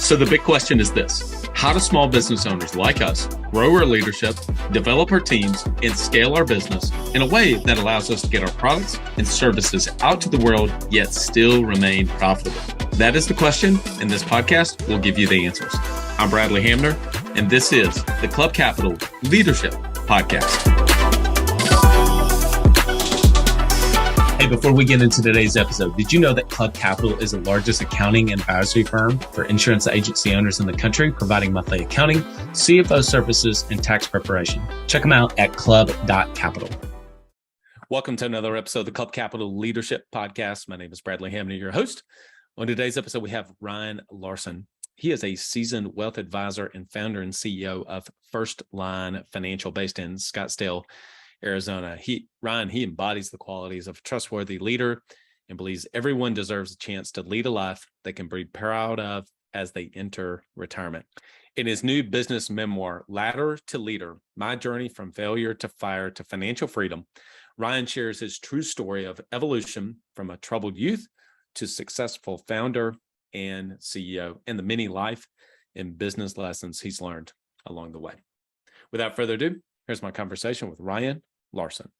So the big question is this: how do small business owners like us grow our leadership, develop our teams, and scale our business in a way that allows us to get our products and services out to the world, yet still remain profitable? That is the question, and this podcast will give you the answers. I'm Bradley Hamner, and this is the Club Capital Leadership Podcast. Hey, before we get into today's episode, did you know that Club Capital is the largest accounting and advisory firm for insurance agency owners in the country, providing monthly accounting, CFO services, and tax preparation? Check them out at club.capital. Welcome to another episode of the Club Capital Leadership Podcast. My name is Bradley Hamner, your host. On today's episode, we have Ryan Larson. He is a seasoned wealth advisor and founder and CEO of FirstLine Financial, based in Scottsdale, Arizona. Ryan embodies the qualities of a trustworthy leader and believes everyone deserves a chance to lead a life they can be proud of as they enter retirement. In his new business memoir, Ladder to Leader: My Journey from Failure to Fire to Financial Freedom, Ryan shares his true story of evolution from a troubled youth to successful founder and CEO, and the many life and business lessons he's learned along the way. Without further ado, here's my conversation with Ryan Larson.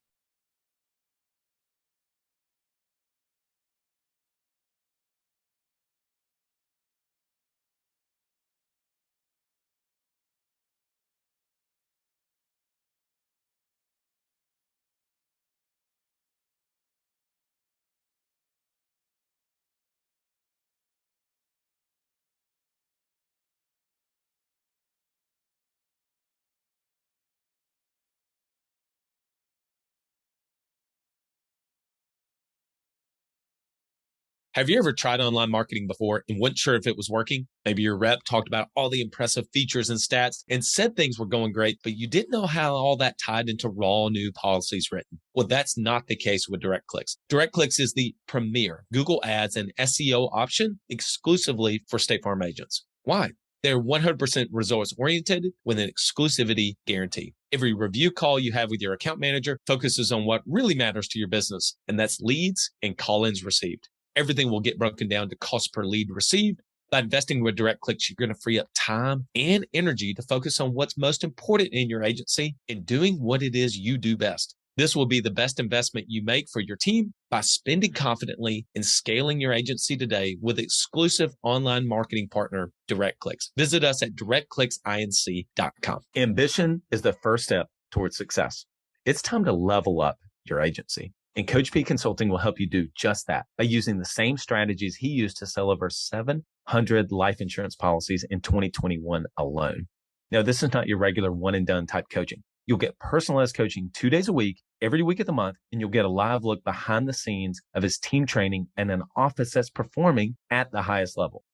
Have you ever tried online marketing before and weren't sure if it was working? Maybe your rep talked about all the impressive features and stats and said things were going great, but you didn't know how all that tied into raw new policies written. Well, that's not the case with DirectClicks. DirectClicks is the premier Google Ads and SEO option exclusively for State Farm agents. Why? They're 100% results oriented with an exclusivity guarantee. Every review call you have with your account manager focuses on what really matters to your business, and that's leads and call-ins received. Everything will get broken down to cost per lead received. By investing with DirectClicks, you're going to free up time and energy to focus on what's most important in your agency and doing what it is you do best. This will be the best investment you make for your team by spending confidently and scaling your agency today with exclusive online marketing partner, DirectClicks. Visit us at directclicksinc.com. Ambition is the first step towards success. It's time to level up your agency. And Coach P Consulting will help you do just that by using the same strategies he used to sell over 700 life insurance policies in 2021 alone. Now, this is not your regular one and done type coaching. You'll get personalized coaching 2 days a week, every week of the month, and you'll get a live look behind the scenes of his team training and an office that's performing at the highest level.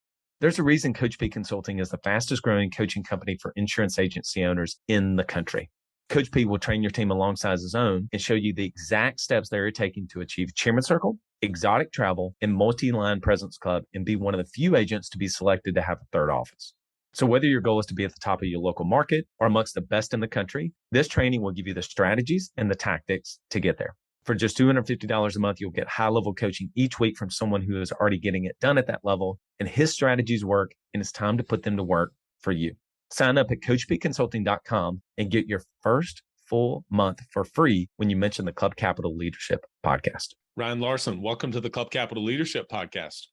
There's a reason Coach P Consulting is the fastest growing coaching company for insurance agency owners in the country. Coach P will train your team alongside his own and show you the exact steps they're taking to achieve Chairman Circle, exotic travel, and multi-line presence club, and be one of the few agents to be selected to have a third office. So whether your goal is to be at the top of your local market or amongst the best in the country, this training will give you the strategies and the tactics to get there. For just $250 a month, you'll get high-level coaching each week from someone who is already getting it done at that level, and his strategies work, and it's time to put them to work for you. Sign up at coachpconsulting.com and get your first full month for free when you mention the Club Capital Leadership Podcast. Ryan Larson, welcome to the Club Capital Leadership Podcast.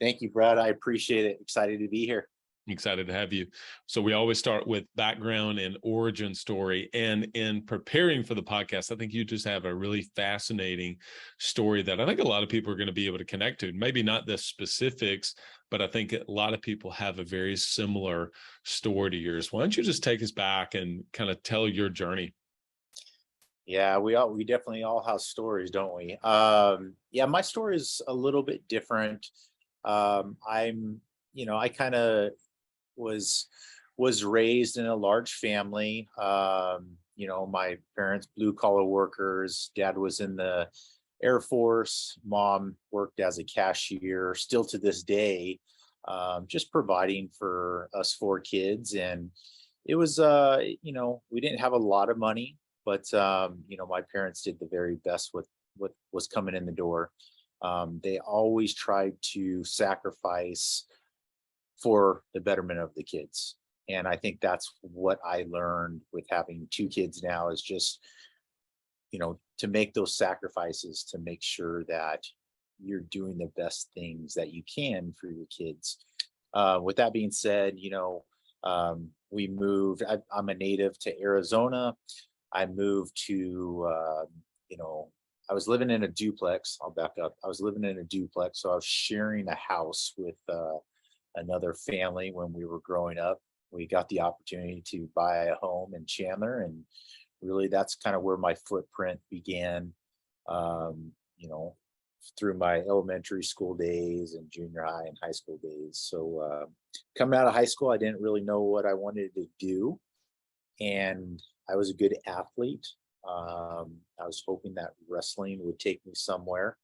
Thank you, Brad. I appreciate it. Excited to be here. Excited to have you. So we always start with background and origin story. And in preparing for the podcast, I think you just have a really fascinating story that I think a lot of people are going to be able to connect to. Maybe not the specifics, but I think a lot of people have a very similar story to yours. Why don't you just take us back and kind of tell your journey? Yeah, we definitely all have stories, don't we? My story is a little bit different. I kind of was raised in a large family. My parents, blue collar workers. Dad was in the Air Force. Mom worked as a cashier, still to this day, just providing for us 4 kids. And it was, we didn't have a lot of money, but, my parents did the very best with what was coming in the door. They always tried to sacrifice for the betterment of the kids. And I think that's what I learned with having two kids now, is just, to make those sacrifices to make sure that you're doing the best things that you can for your kids. With that being said, we moved. I'm a native to Arizona. I moved to, I was living in a duplex. I'll back up. I was living in a duplex, so I was sharing a house with another family when we were growing up. We got the opportunity to buy a home in Chandler, and really that's kind of where my footprint began. Um, you know, through my elementary school days and junior high and high school days. So coming out of high school, I didn't really know what I wanted to do, and I was a good athlete. I was hoping that wrestling would take me somewhere,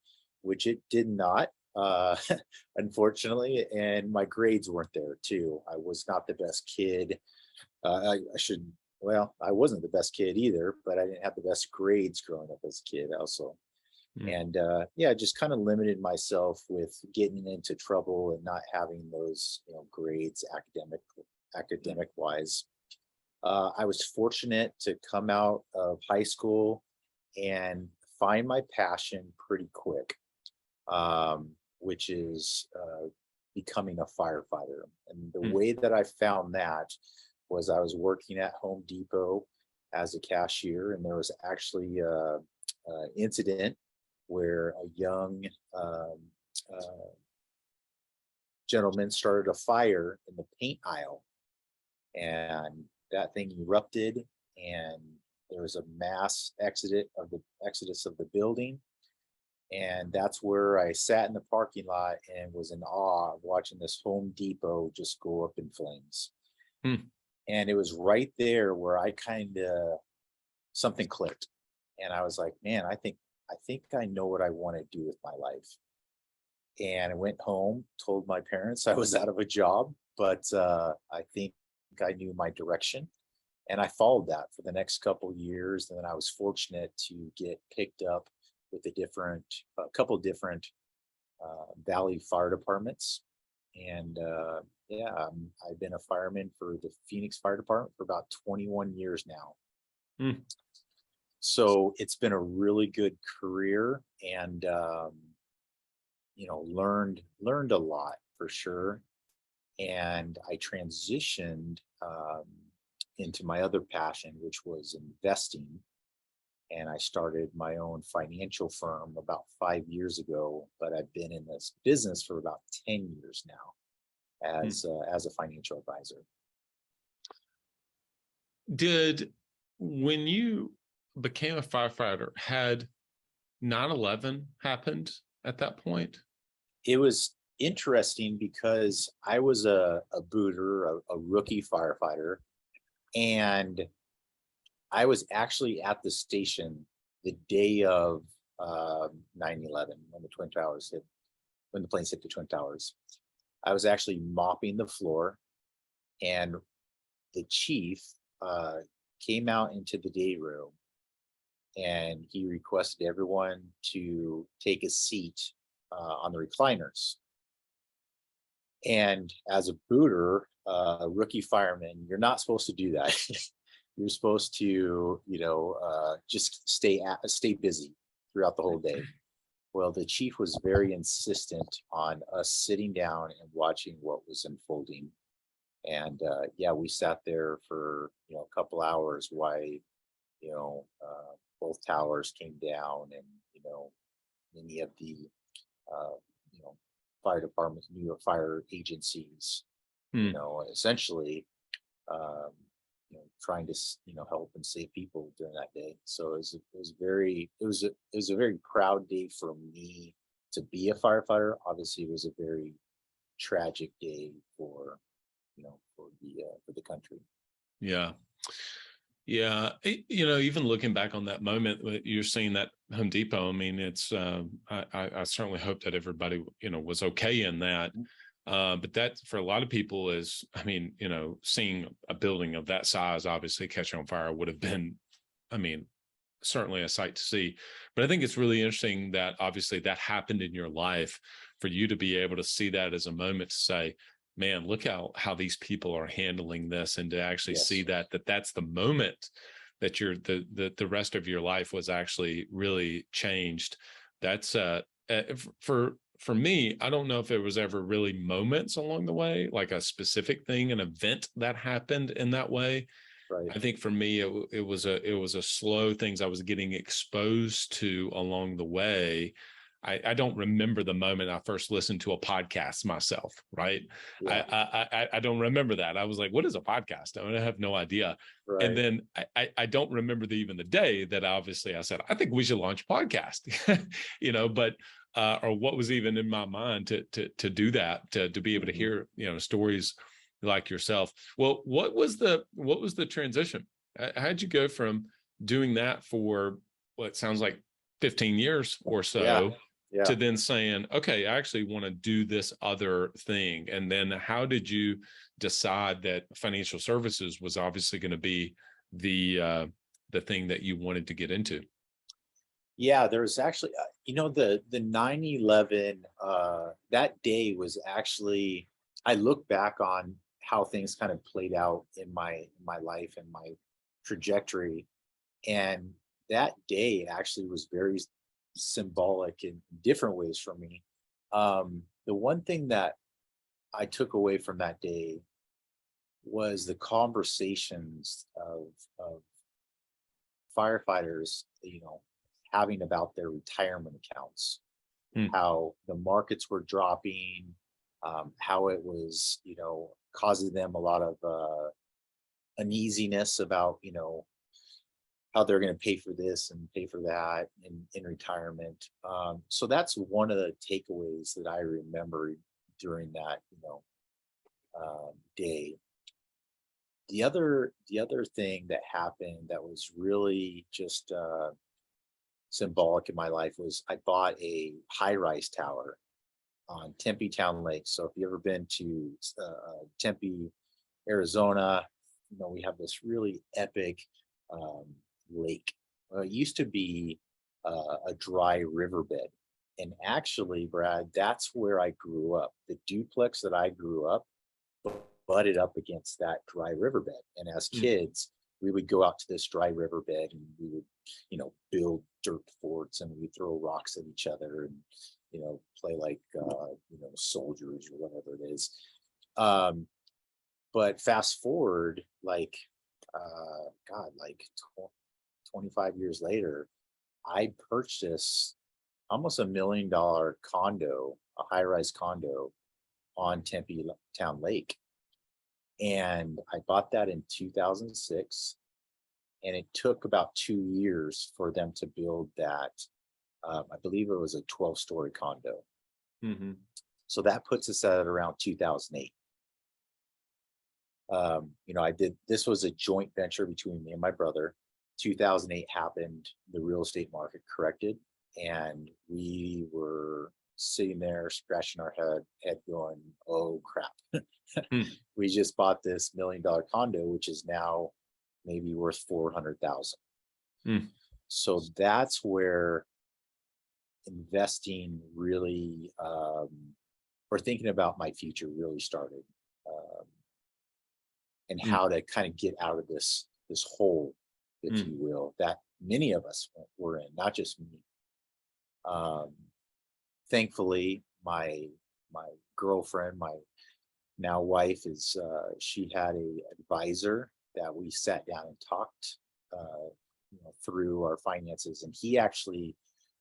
which it did not, unfortunately. And my grades weren't there too. I was not the best kid. I should, well, I wasn't the best kid either, but I didn't have the best grades growing up as a kid also. Mm. And yeah, just kind of limited myself with getting into trouble and not having those, grades academic wise. I was fortunate to come out of high school and find my passion pretty quick, which is becoming a firefighter. And the Mm. way that I found that was I was working at Home Depot as a cashier, and there was actually a incident where a young gentleman started a fire in the paint aisle, and that thing erupted, and there was a mass exodus of the building. And that's where I sat in the parking lot and was in awe of watching this Home Depot just go up in flames. Mm. And it was right there where I kind of, something clicked, and I was like, man, I think I know what I want to do with my life. And I went home, told my parents I was out of a job, but I think I knew my direction, and I followed that for the next couple of years. And then I was fortunate to get picked up with a couple different Valley fire departments. And yeah, I've been a fireman for the Phoenix Fire Department for about 21 years now. Mm. So it's been a really good career, and learned a lot for sure. And I transitioned into my other passion, which was investing. And I started my own financial firm about 5 years ago, but I've been in this business for about 10 years now Mm. as a financial advisor. Did, when you became a firefighter, had 9/11 happened at that point? It was interesting because I was a booter, a rookie firefighter, and I was actually at the station the day of 9/11 when the Twin Towers hit, when the planes hit the Twin Towers. I was actually mopping the floor, and the chief came out into the day room, and he requested everyone to take a seat on the recliners. And as a booter, rookie fireman, you're not supposed to do that. You're supposed to, just stay busy throughout the whole day. Well, the chief was very insistent on us sitting down and watching what was unfolding. And yeah, we sat there for a couple hours while both towers came down, and many of the uh, fire departments, New York fire agencies, Hmm. essentially um, trying to help and save people during that day. So it was a very proud day for me to be a firefighter. Obviously, it was a very tragic day for for the country. Yeah. Yeah. Even looking back on that moment, you're seeing that Home Depot. I mean, it's, I certainly hope that everybody, was okay in that. But that, for a lot of people, is, I mean, seeing a building of that size obviously catch on fire would have been, I mean, certainly a sight to see. But I think it's really interesting that obviously that happened in your life, for you to be able to see that as a moment to say, man, look how these people are handling this, and to actually see Yes. that's the moment that the rest of your life was actually really changed. That's for me, I don't know if there was ever really moments along the way, like a specific thing, an event that happened in that way. Right. I think for me, it was a slow things I was getting exposed to along the way. I don't remember the moment I first listened to a podcast myself, right? Yeah. I don't remember that. I was like, what is a podcast? I mean, I have no idea. And Right. then I don't remember even the day that obviously I said, I think we should launch a podcast, but or what was even in my mind to do that, to be able to Mhm. hear, stories like yourself. Well, what was the transition? How'd you go from doing that for what sounds like 15 years or Yeah. so Yeah. to then saying, okay, I actually want to do this other thing? And then how did you decide that financial services was obviously going to be the thing that you wanted to get into? Yeah, there was actually, the 9/11, that day was actually, I look back on how things kind of played out in my life and my trajectory, and that day actually was very symbolic in different ways for me. The one thing that I took away from that day was the conversations of firefighters, having about their retirement accounts, Hmm. how the markets were dropping, how it was, causing them a lot of uneasiness about, how they're going to pay for this and pay for that in retirement. So that's one of the takeaways that I remember during that, day. The other thing that happened that was really just symbolic in my life was I bought a high-rise tower on Tempe Town Lake. So if you ever been to Tempe, Arizona, we have this really epic um, lake. It used to be a dry riverbed. And actually, Brad, that's where I grew up. The duplex that I grew up butted up against that dry riverbed. And as Hmm. kids, we would go out to this dry riverbed and we would, build dirt forts and we'd throw rocks at each other and, play like, soldiers or whatever it is. Um, but fast forward, like, God, like 25 years later, I purchased almost $1 million condo, a high rise condo on Tempe Town Lake. And I bought that in 2006. And it took about 2 years for them to build that. I believe it was a 12-story condo. Mm-hmm. So that puts us at around 2008. This was a joint venture between me and my brother. 2008 happened, the real estate market corrected, and we were sitting there scratching our head going, oh crap. Hmm. We just bought this $1 million condo, which is now maybe worth 400,000. Hmm. So that's where investing really, or thinking about my future really started, um, and Hmm. how to kind of get out of this hole, if Hmm. you will, that many of us were in, not just me. Um, Thankfully, my girlfriend, my now wife, is she had a advisor that we sat down and talked, through our finances, and he actually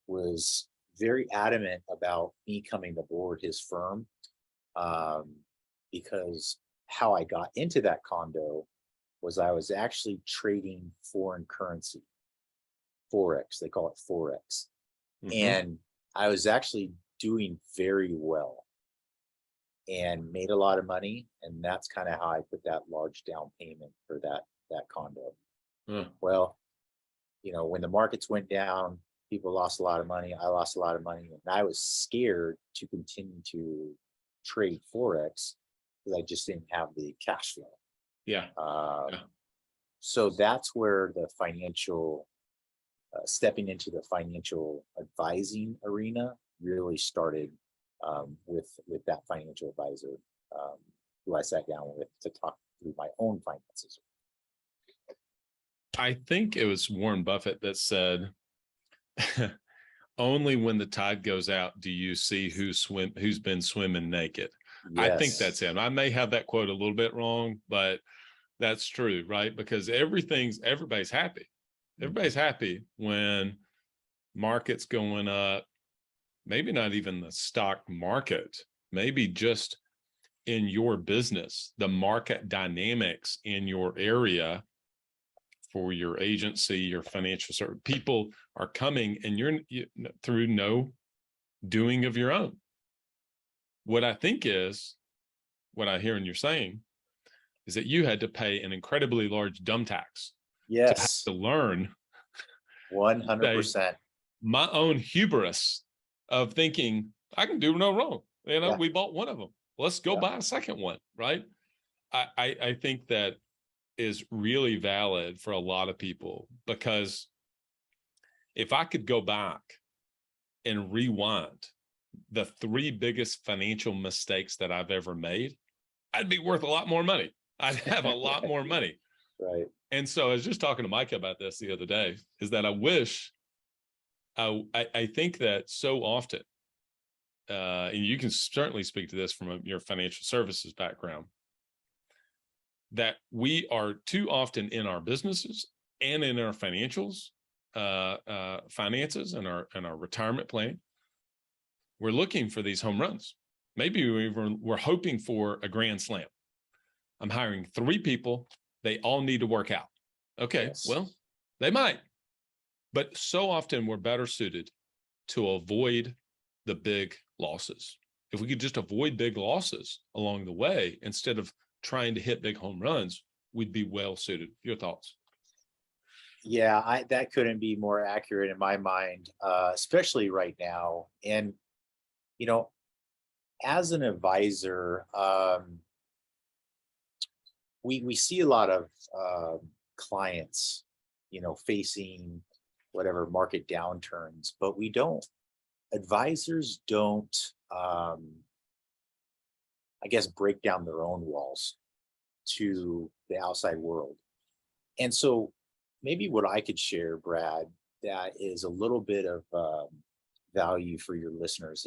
was very adamant about me coming aboard his firm, um, because how I got into that condo was I was actually trading foreign currency, forex. They call it forex, Mm-hmm. and I was actually doing very well and made a lot of money, and that's kind of how I put that large down payment for that condo. Uh, Well, when the markets went down, people lost a lot of money. I lost a lot of money, and I was scared to continue to trade forex because I just didn't have the cash flow. yeah. Um, Yeah. so that's where the financial, stepping into the financial advising arena really started, with that financial advisor. Um, who I sat down with to talk through my own finances. I think it was Warren Buffett that said, only when the tide goes out do you see who's been swimming naked. I think that's Yes. him. I may have that quote a little bit wrong, but that's true, right? Because everybody's happy. Everybody's happy when market's going up, maybe not even the stock market, maybe just in your business, the market dynamics in your area for your agency, your financial service, people are coming and you through no doing of your own. What I think is, what I hear in you're saying is that you had to pay an incredibly large dumb tax to have Yes. to learn 100%. my own hubris of thinking I can do no wrong. Yeah. We bought one of them. Let's go buy a second one, right? I think that is really valid for a lot of people, because if I could go back and rewind the 3 biggest financial mistakes that I've ever made, I'd be worth a lot more money. I'd have a lot more money. Right. And so I was just talking to Micah about this the other day, is that I think that so often, and you can certainly speak to this from your financial services background, that we are too often in our businesses and in our finances and our retirement plan, we're looking for these home runs. Maybe we're hoping for a grand slam. I'm hiring 3 people. They all need to work out. Okay, Yes. well, they might. But so often we're better suited to avoid the big losses. If we could just avoid big losses along the way, instead of trying to hit big home runs, we'd be well suited. Your thoughts? Yeah, that couldn't be more accurate in my mind, especially right now. And, you know, as an advisor, we see a lot of clients, facing whatever market downturns, but advisors don't, I guess, break down their own walls to the outside world. And so maybe what I could share, Brad, that is a little bit of value for your listeners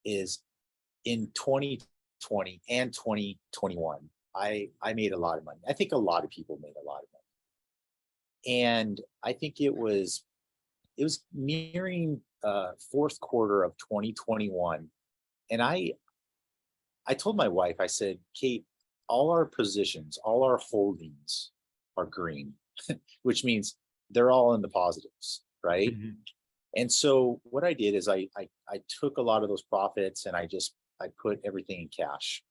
is in 2020 and 2021, I made a lot of money. I think a lot of people made a lot of money. And I think it was nearing fourth quarter of 2021. And I told my wife, I said, Kate, all our positions, all our holdings are green, which means they're all in the positives, right? Mm-hmm. And so what I did is I took a lot of those profits and I put everything in cash.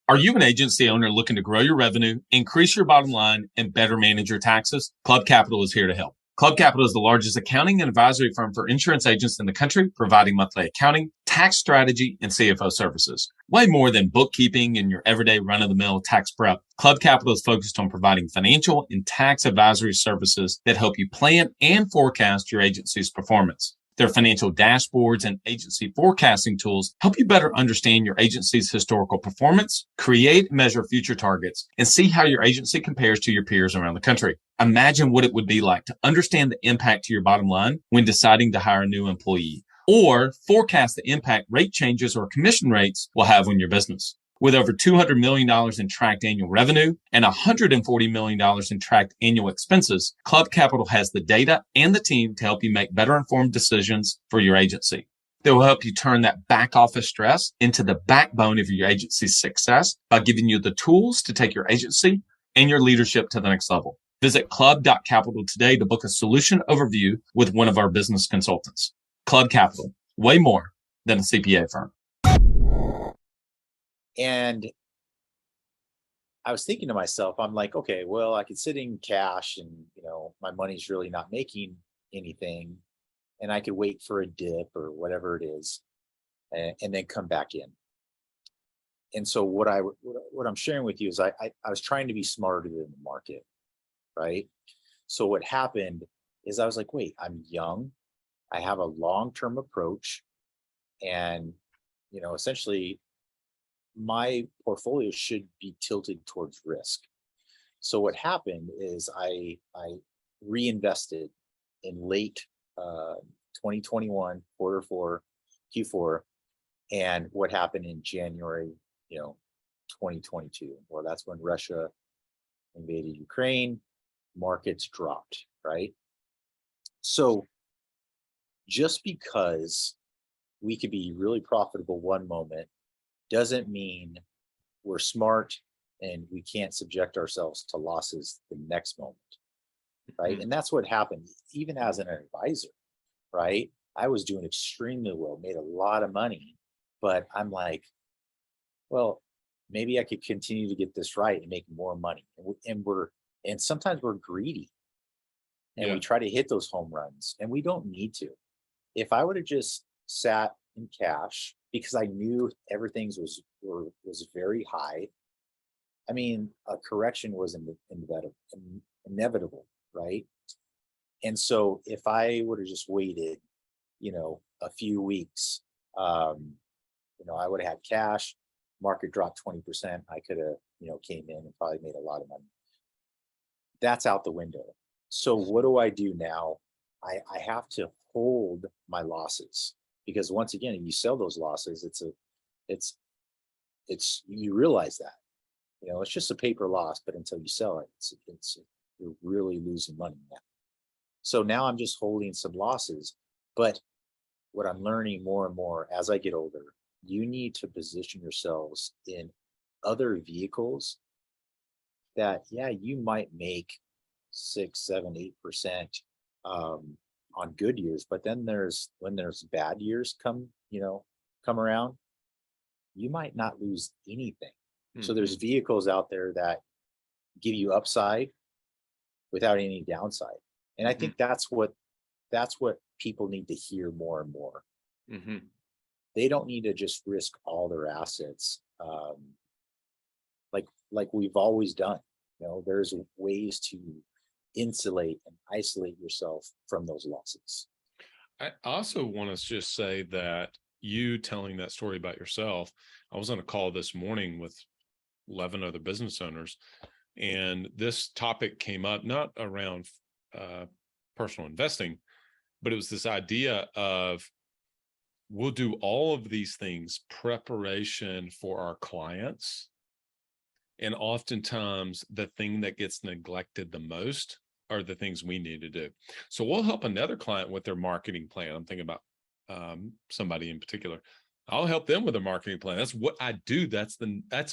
Are you an agency owner looking to grow your revenue, increase your bottom line, and better manage your taxes? Club Capital is here to help. Club Capital is the largest accounting and advisory firm for insurance agents in the country, providing monthly accounting, tax strategy, and CFO services. Way more than bookkeeping and your everyday run-of-the-mill tax prep, Club Capital is focused on providing financial and tax advisory services that help you plan and forecast your agency's performance. Their financial dashboards and agency forecasting tools help you better understand your agency's historical performance, create and measure future targets, and see how your agency compares to your peers around the country. Imagine what it would be like to understand the impact to your bottom line when deciding to hire a new employee, or forecast the impact rate changes or commission rates will have on your business. With over $200 million in tracked annual revenue and $140 million in tracked annual expenses, Club Capital has the data and the team to help you make better informed decisions for your agency. They will help you turn that back office stress into the backbone of your agency's success by giving you the tools to take your agency and your leadership to the next level. Visit club.capital today to book a solution overview with one of our business consultants. Club Capital, way more than a CPA firm. And I was thinking to myself, I'm like, okay, well, I could sit in cash and, my money's really not making anything. And I could wait for a dip or whatever it is, and then come back in. And so what I'm sharing with you is I was trying to be smarter than the market, right? So what happened is I was like, wait, I'm young. I have a long-term approach. And, essentially my portfolio should be tilted towards risk. So what happened is I reinvested in late uh, 2021, quarter four, Q4, and what happened in January, you know, 2022. Well, that's when Russia invaded Ukraine, markets dropped, right? So just because we could be really profitable one moment doesn't mean we're smart and we can't subject ourselves to losses the next moment, right? Mhm. And that's what happened even as an advisor, right? I was doing extremely well, made a lot of money, but I'm like, well, maybe I could continue to get this right and make more money. And sometimes we're greedy and we Yeah. try to hit those home runs and we don't need to. If I would have just sat in cash because I knew everything's was very high, I mean, a correction was inevitable, right? And so if I would have just waited, a few weeks, um, I would have had cash, market dropped 20%. I could have, came in and probably made a lot of money. That's out the window. So what do I do now? I have to hold my losses because once again, if you sell those losses, it's you realize that, it's just a paper loss, but until you sell it, it's you're really losing money now. So now I'm just holding some losses. But what I'm learning more and more as I get older, you need to position yourselves in other vehicles that, yeah, you might make 6, 7, 8% um, on good years, but then when there's bad years come around, you might not lose anything. So there's Mhm. vehicles out there that give you upside without any downside. And I Mhm. think that's what people need to hear more and more. Mhm. They don't need to just risk all their assets, like we've always done. There's ways to insulate and isolate yourself from those losses. I also want to just say that you telling that story about yourself, I was on a call this morning with 11 other business owners, and this topic came up not around uh, personal investing, but it was this idea of we'll do all of these things, preparation for our clients. And oftentimes, the thing that gets neglected the most are the things we need to do. So we'll help another client with their marketing plan. I'm thinking about somebody in particular. I'll help them with a marketing plan. That's what I do. That's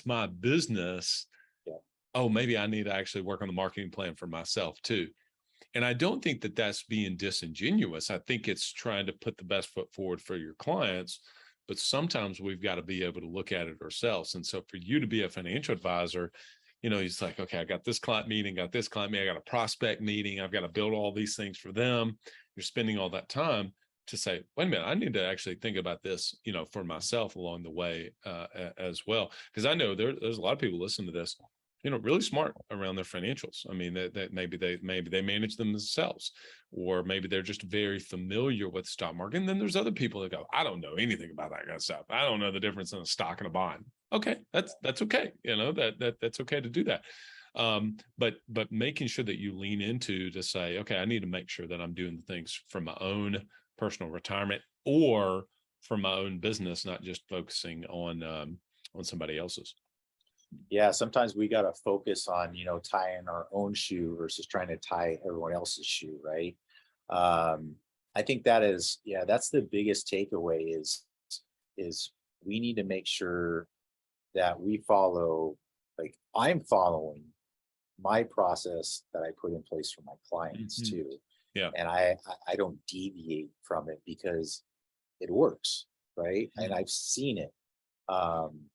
my business. Yeah. Oh, maybe I need to actually work on the marketing plan for myself too. And I don't think that that's being disingenuous. I think it's trying to put the best foot forward for your clients. But sometimes we've got to be able to look at it ourselves. And so for you to be a financial advisor, it's like, okay, I got this client meeting, got this client meeting, I got a prospect meeting, I've got to build all these things for them. You're spending all that time to say, wait a minute, I need to actually think about this, for myself along the way as well. Because I know there's a lot of people listening to this, really smart around their financials. I mean, that maybe they manage them themselves, or maybe they're just very familiar with the stock market. And then there's other people that go, I don't know anything about that kind of stuff. I don't know the difference in a stock and a bond. Okay, that's okay. That's okay to do that. But making sure that you lean into to say, okay, I need to make sure that I'm doing the things for my own personal retirement or for my own business, not just focusing on somebody else's. Yeah, sometimes we got to focus on, tying our own shoe versus trying to tie everyone else's shoe, right? Um, I think yeah, that's the biggest takeaway is we need to make sure that we follow, like I'm following my process that I put in place for my clients Mhm. too. Yeah. And I don't deviate from it because it works, right? And Mhm. I've seen it. Um,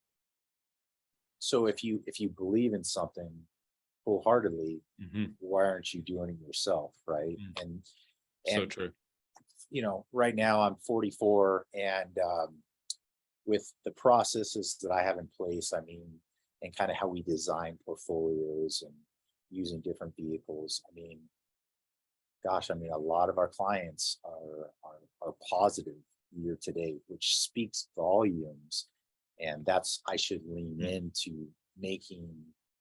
so if you believe in something wholeheartedly, Mhm. why aren't you doing it yourself, right? Mm. And So and true. right now I'm 44, and with the processes that I have in place, I mean, and kind of how we design portfolios and using different vehicles, I mean, gosh, I mean, a lot of our clients are positive year to date, which speaks volumes And I should lean into making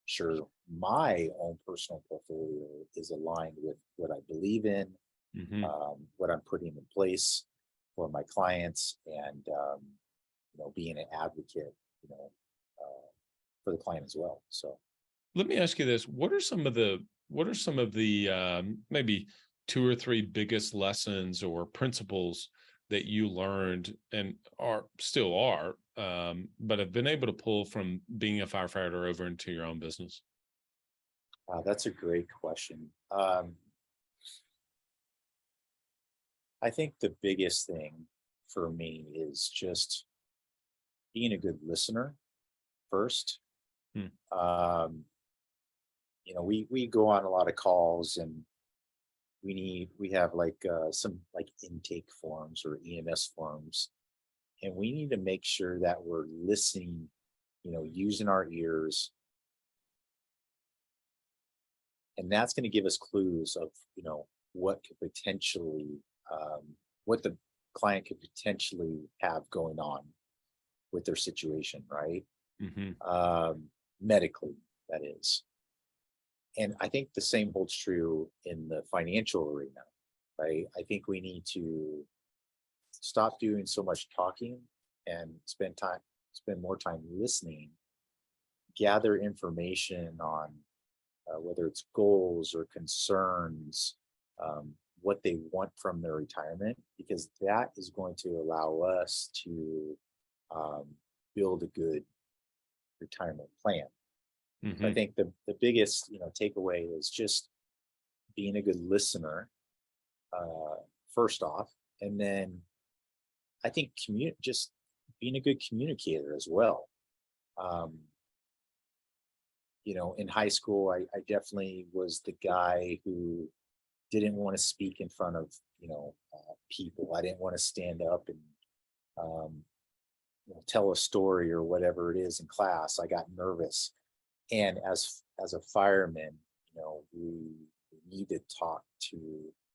sure my own personal portfolio is aligned with what I believe in, Mm-hmm. what I'm putting in place for my clients, and being an advocate, you know, for the client as well. So Let me ask you this: what are some of the maybe two or three biggest lessons or principles that you learned and but have been able to pull from being a firefighter over into your own business? that's a great question. I think the biggest thing for me is just being a good listener first. Hmm. Um, we go on a lot of calls, and we have like some like intake forms or EMS forms, and we need to make sure that we're listening, using our ears, and that's going to give us clues of what could potentially what the client could potentially have going on with their situation, right? Mm-hmm. Medically, that is. And I think the same holds true in the financial arena, right? I think we need to stop doing so much talking and spend more time listening, gather information on whether it's goals or concerns, what they want from their retirement, because that is going to allow us to um, build a good retirement plan. So I Mm-hmm. think the biggest takeaway is just being a good listener, uh, first off, and then I think just being a good communicator as well. Um, in high school, I definitely was the guy who didn't want to speak in front of people. I didn't want to stand up and um, tell a story or whatever it is in class. I got nervous, and as a fireman, we need to talk to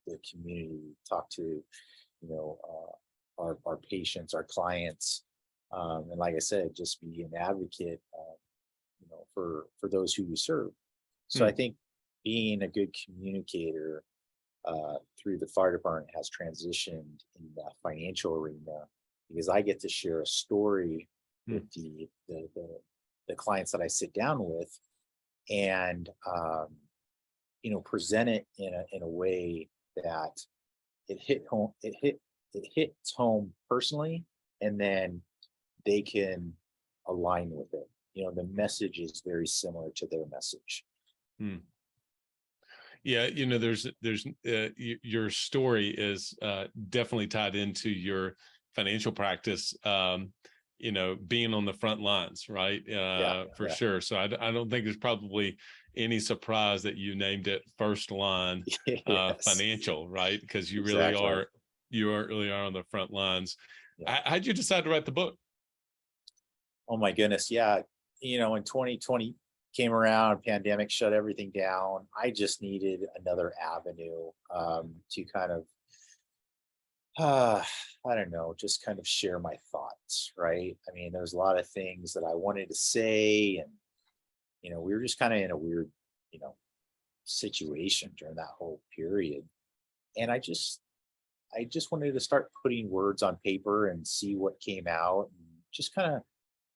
the community, talk to our patients, our clients, and like I said, just be an advocate, for those who we serve. So I Hmm. think being a good communicator through the fire department has transitioned in the financial arena, because I get to share a story Hmm. with the clients that I sit down with, and present it in a way that it hits home personally, and then they can align with it. The message is very similar to their message. Hmm. Yeah, your story is definitely tied into your financial practice. Being on the front lines, right? Yeah, For yeah, sure. So I don't think there's probably any surprise that you named it First Line yes, Financial, right? Because exactly. really are on the front lines. Yeah. How'd you decide to write the book? Oh my goodness, yeah. In 2020 came around, pandemic shut everything down. I just needed another avenue to kind of, uh, I don't know, just kind of share my thoughts, right? I mean, there's a lot of things that I wanted to say, and we were just kind of in a weird, you know, situation during that whole period, and I just wanted to start putting words on paper and see what came out, and just kind of,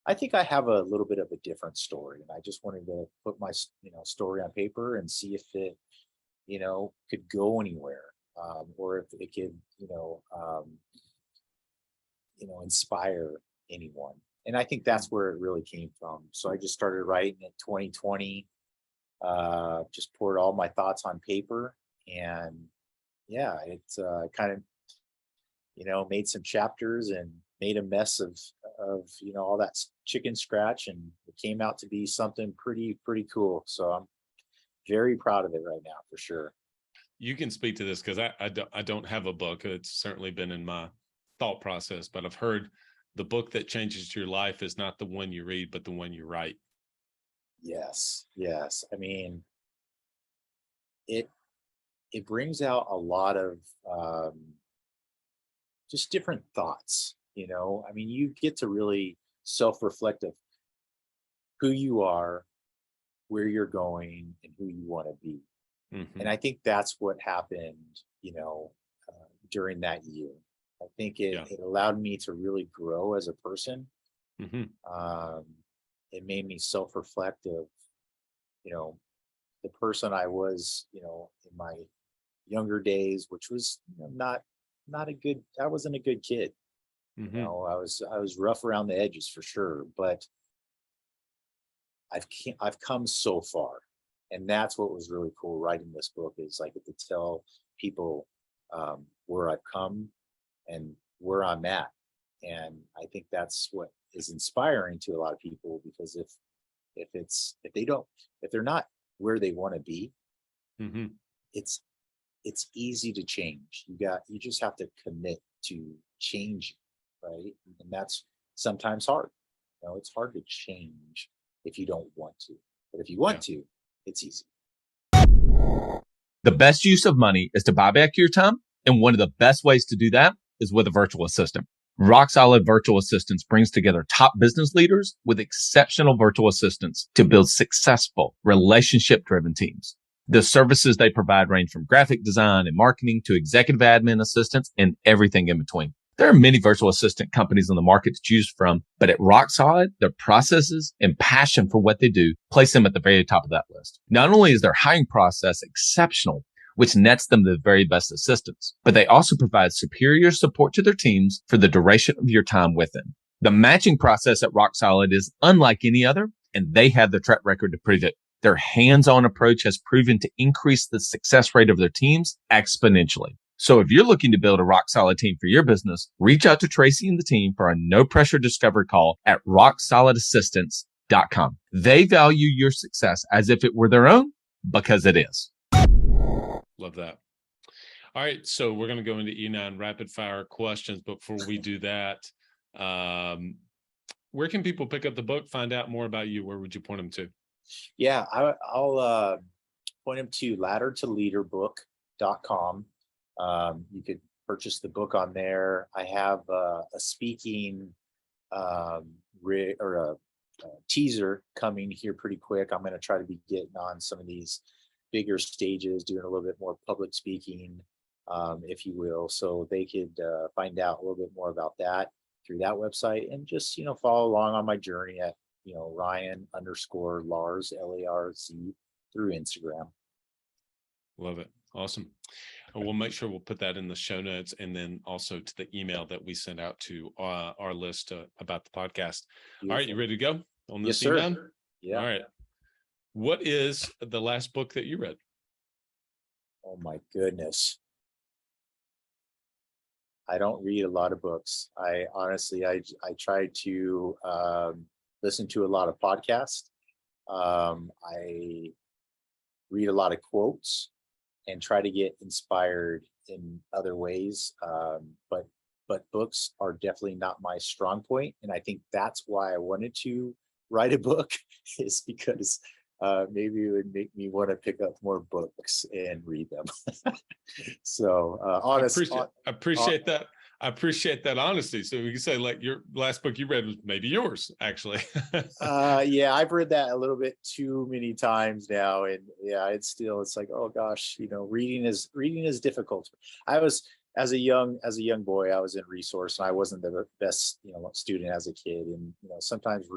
I think I have a little bit of a different story, and I just wanted to put my story on paper and see if it could go anywhere, or if it could inspire anyone. And I think that's where it really came from. So I just started writing in 2020, just poured all my thoughts on paper, and yeah, it's kind of made some chapters and made a mess of all that chicken scratch, and it came out to be something pretty cool. So I'm very proud of it right now, for sure. You can speak to this because I don't have a book. It's certainly been in my thought process, but I've heard the book that changes your life is not the one you read, but the one you write. Yes, yes. I mean, it it brings out a lot of um, just different thoughts. I mean, you get to really self-reflective, who you are, where you're going, and who you want to be. And I think that's what happened, during that year. I think it allowed me to really grow as a person. Um, it made me self-reflective, the person I was, in my younger days, which was not a good, I wasn't a good kid. I was rough around the edges for sure, but I've come so far. And that's what was really cool writing this book, is I get to tell people where I've come and where I'm at. And I think that's what is inspiring to a lot of people, because if they're not where they want to be, it's easy to change. You just have to commit to change, right? And that's sometimes hard. It's hard to change if you don't want to, but if you want to, it's easy. The best use of money is to buy back your time. And one of the best ways to do that is with a virtual assistant. Rock Solid Virtual Assistants brings together top business leaders with exceptional virtual assistants to build successful, relationship-driven teams. The services they provide range from graphic design and marketing to executive admin assistance and everything in between. There are many virtual assistant companies on the market to choose from, but at Rock Solid, their processes and passion for what they do place them at the very top of that list. Not only is their hiring process exceptional, which nets them the very best assistants, but they also provide superior support to their teams for the duration of your time with them. The matching process at Rock Solid is unlike any other, and they have the track record to prove it. Their hands-on approach has proven to increase the success rate of their teams exponentially. So if you're looking to build a rock solid team for your business, reach out to Tracy and the team for a no pressure discovery call at rocksolidassistance.com. They value your success as if it were their own, because it is. Love that. All right. So we're going to go into E9 rapid fire questions. But before we do that, where can people pick up the book, find out more about you? Where would you point them to? Yeah, I'll point them to laddertoleaderbook.com. You could purchase the book on there. I have a speaking or a teaser coming here pretty quick. I'm going to try to be getting on some of these bigger stages, doing a little bit more public speaking, if you will. So they could find out a little bit more about that through that website, and just, follow along on my journey at, Ryan_Lars, LARZ, through Instagram. Love it. Awesome. We'll make sure we'll put that in the show notes, and then also to the email that we send out to our list about the podcast. Beautiful. All right. You ready to go on this? Yes, sir. Yeah. All right. What is the last book that you read? Oh my goodness. I don't read a lot of books. I honestly try to listen to a lot of podcasts. I read a lot of quotes and try to get inspired in other ways. But books are definitely not my strong point. And I think that's why I wanted to write a book, is because maybe it would make me want to pick up more books and read them. So honestly, I appreciate that. I appreciate that honesty. So we can say, like, your last book you read was maybe yours, actually. Yeah, I've read that a little bit too many times now, and yeah, it's like, oh gosh, reading is difficult. I was as a young boy, I was in resource, and I wasn't the best student as a kid, and sometimes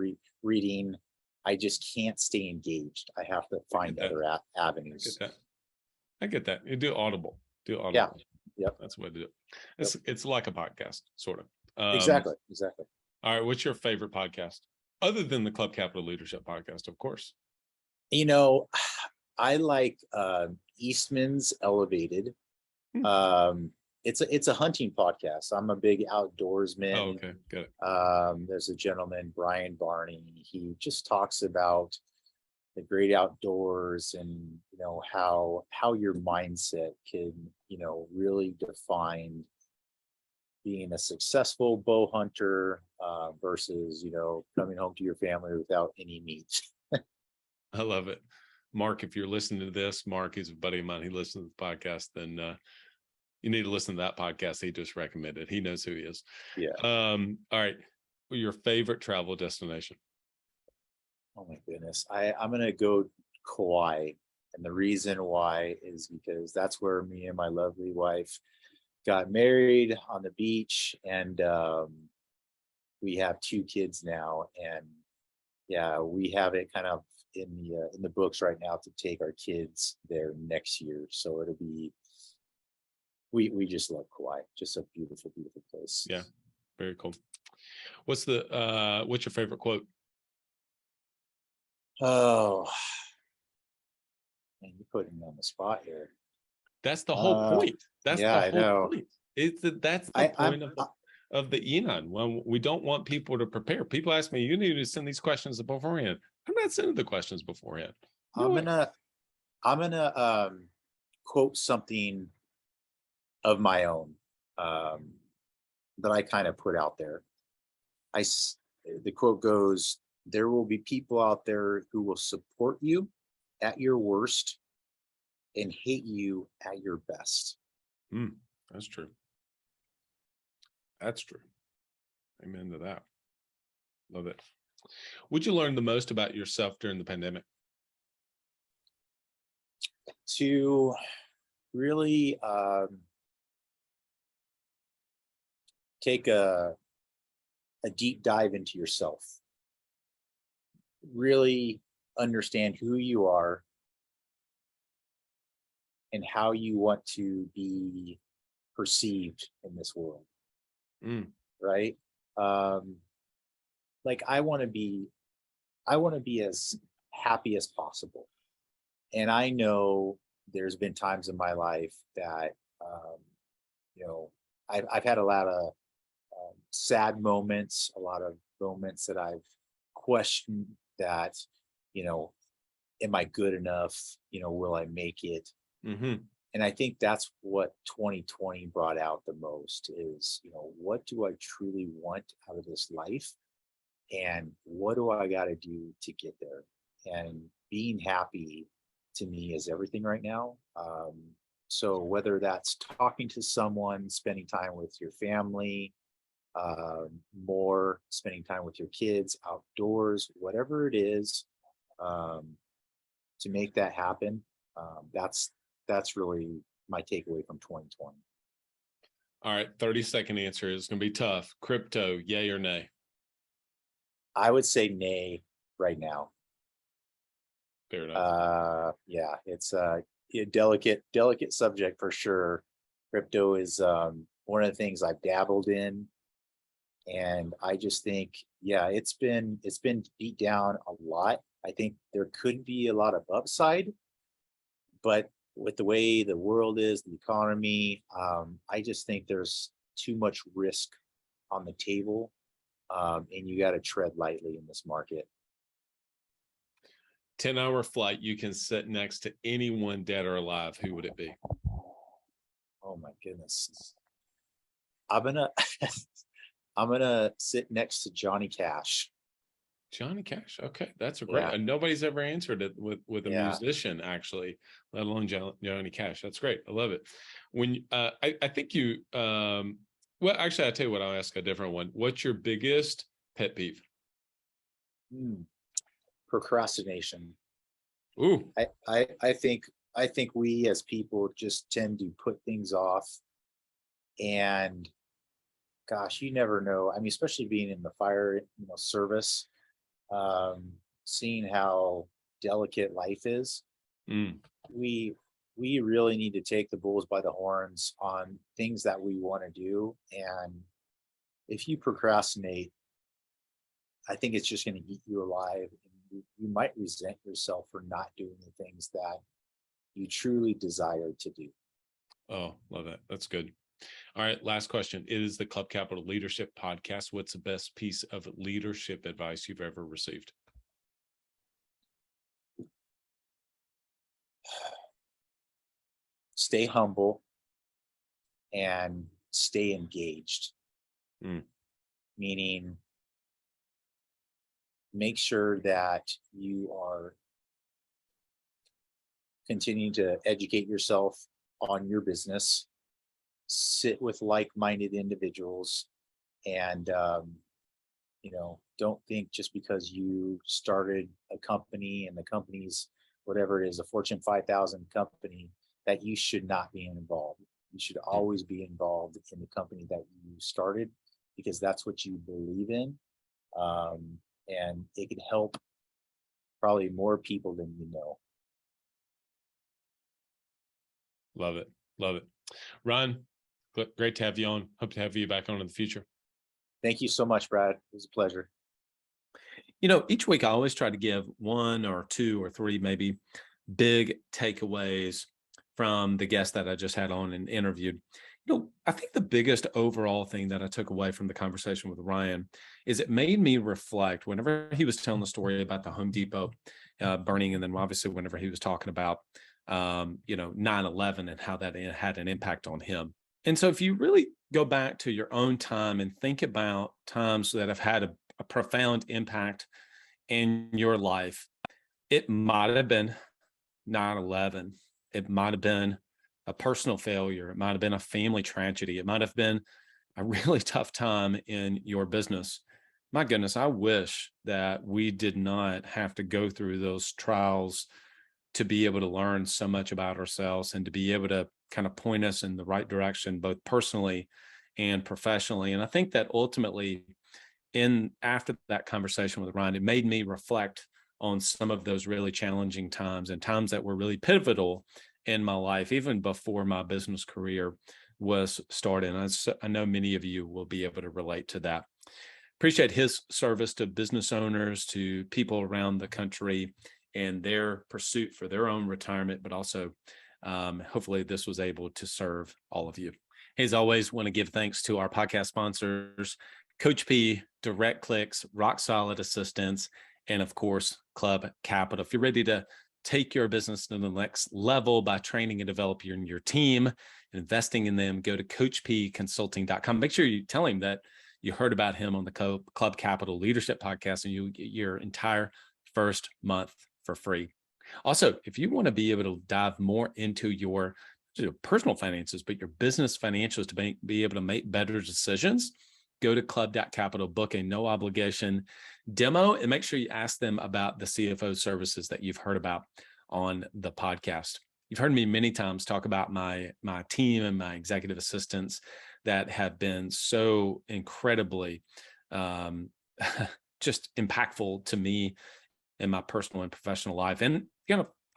reading, I just can't stay engaged. I have to find other avenues. I get that. You do Audible. Yeah. Yep. That's the way to do it. It's like a podcast, sort of. Exactly. All right. What's your favorite podcast, other than the Club Capital Leadership podcast, of course? I like Eastman's Elevated. It's a hunting podcast. I'm a big outdoorsman. Oh, okay. Got it. There's a gentleman, Brian Barney. He just talks about the great outdoors, and how your mindset can really define being a successful bow hunter versus coming home to your family without any meat. I love it. Mark, if you're listening to this, Mark is a buddy of mine. He listens to the podcast. Then you need to listen to that podcast he just recommended. He knows who he is. Yeah. All right. Your favorite travel destination? Oh my goodness. I'm gonna go Kauai. And the reason why is because that's where me and my lovely wife got married on the beach, and we have two kids now. And yeah, we have it kind of in the books right now to take our kids there next year. So it'll be we just love Kauai. Just a beautiful, beautiful place. Yeah, very cool. What's your favorite quote? Oh, man, you're putting me on the spot here. That's the whole point. That's Yeah, the I whole know. point. That's the point of the Enon. When we don't want people to prepare. People ask me, you need to send these questions beforehand. I'm not sending the questions beforehand. I'm gonna I'm gonna quote something of my own, um, that I kind of put out there. The quote goes, "There will be people out there who will support you at your worst and hate you at your best." That's true. That's true. Amen to that. Love it. Would you learn the most about yourself during the pandemic? To really take a deep dive into yourself, really understand who you are and how you want to be perceived in this world, Mm, right? Um, like I want to be as happy as possible. And I know there's been times in my life that, um, you know, I've had a lot of sad moments, a lot of moments that I've questioned that, you know, am I good enough? You know, will I make it? hmm And I think that's what 2020 brought out the most is, you know, what do I truly want out of this life? And what do I got to do to get there? And being happy to me is everything right now. So whether that's talking to someone, spending time with your family, more spending time with your kids outdoors, whatever it is, um, to make that happen, that's really my takeaway from 2020. All right. 30-second answer is going to be tough. Crypto, yay or nay? I would say nay right now. Fair enough. Yeah, it's a delicate subject for sure. Crypto is one of the things I've dabbled in, and I just think, yeah, it's been beat down a lot. I think there could be a lot of upside, but with the way the world is, the economy, I just think there's too much risk on the table, and you got to tread lightly in this market. 10-hour flight, you can sit next to anyone dead or alive. Who would it be? Oh my goodness. I'm gonna I'm gonna sit next to Johnny Cash. Johnny Cash. Okay, that's a great. Yeah, Nobody's ever answered it with a yeah. musician, actually, let alone Johnny Cash. That's great. I love it. When I think you well, actually, I'll tell you what. I'll ask a different one. What's your biggest pet peeve? Hmm. Procrastination. Ooh, I think we as people just tend to put things off, and gosh, you never know. I mean, especially being in the fire, service, um, seeing how delicate life is, mm, we we really need to take the bulls by the horns on things that we want to do. And if you procrastinate, I think it's just going to eat you alive. And you might resent yourself for not doing the things that you truly desire to do. oh, love that. That's good. All right, last question. It is the Club Capital Leadership Podcast. What's the best piece of leadership advice you've ever received? Stay humble and stay engaged, Mm, meaning make sure that you are continuing to educate yourself on your business, sit with like-minded individuals, and don't think just because you started a company and the company's whatever it is, a Fortune 5000 company, that you should not be involved. You should always be involved in the company that you started, because that's what you believe in. And it can help probably more people than you know. Love it. Love it. Ron, great to have you on. Hope to have you back on in the future. Thank you so much, Brad. It was a pleasure. Each week I always try to give one or two or three maybe big takeaways from the guest that I just had on and interviewed. I think the biggest overall thing that I took away from the conversation with Ryan is it made me reflect whenever he was telling the story about the Home Depot burning, and then obviously whenever he was talking about 9/11 and how that had an impact on him. And so if you really go back to your own time and think about times that have had a profound impact in your life, it might have been 9/11. It might have been a personal failure. It might have been a family tragedy. It might have been a really tough time in your business. My goodness, I wish that we did not have to go through those trials to be able to learn so much about ourselves and to be able to kind of point us in the right direction, both personally and professionally. And I think that ultimately, after that conversation with Ryan, it made me reflect on some of those really challenging times and times that were really pivotal in my life, even before my business career was started. And I know many of you will be able to relate to that. Appreciate his service to business owners, to people around the country and their pursuit for their own retirement, but also hopefully this was able to serve all of you. As always, want to give thanks to our podcast sponsors, Coach P, Direct Clicks, Rock Solid Assistance, and of course, Club Capital. If you're ready to take your business to the next level by training and developing your team, investing in them, go to coachpconsulting.com. Make sure you tell him that you heard about him on the Club Capital Leadership Podcast, and you get your entire first month for free. Also, if you want to be able to dive more into your personal finances, but your business financials to be able to make better decisions, go to club.capital, book a no obligation demo, and make sure you ask them about the CFO services that you've heard about on the podcast. You've heard me many times talk about my team and my executive assistants that have been so incredibly just impactful to me in my personal and professional life. And,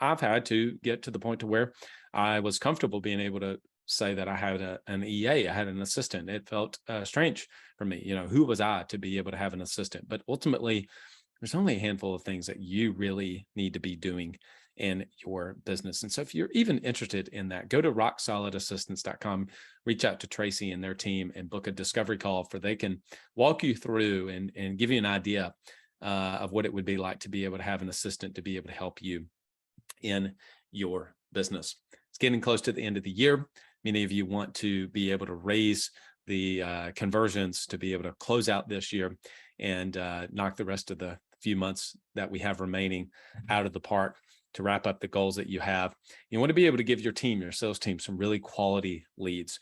I've had to get to the point to where I was comfortable being able to say that I had an EA, I had an assistant. It felt strange for me. Who was I to be able to have an assistant? But ultimately, there's only a handful of things that you really need to be doing in your business. And so if you're even interested in that, go to rocksolidassistance.com, reach out to Tracy and their team and book a discovery call for they can walk you through and give you an idea of what it would be like to be able to have an assistant to be able to help you in your business. It's getting close to the end of the year. Many of you want to be able to raise the conversions to be able to close out this year and knock the rest of the few months that we have remaining out of the park to wrap up the goals that you have. You want to be able to give your team, your sales team, some really quality leads.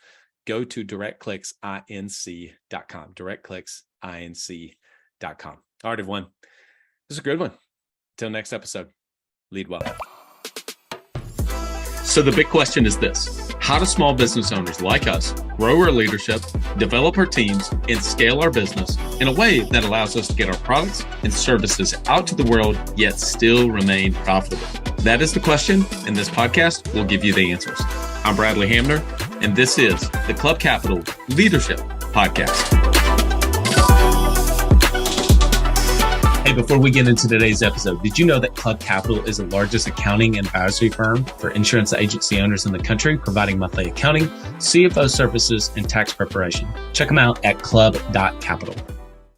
Go to directclicksinc.com, directclicksinc.com. All right, everyone. This is a good one. Until next episode, lead well. So the big question is this: how do small business owners like us grow our leadership, develop our teams, and scale our business in a way that allows us to get our products and services out to the world, yet still remain profitable? That is the question, and this podcast will give you the answers. I'm Bradley Hamner, and this is the Club Capital Leadership Podcast. Hey, before we get into today's episode, did you know that Club Capital is the largest accounting and advisory firm for insurance agency owners in the country, providing monthly accounting, CFO services, and tax preparation? Check them out at club.capital.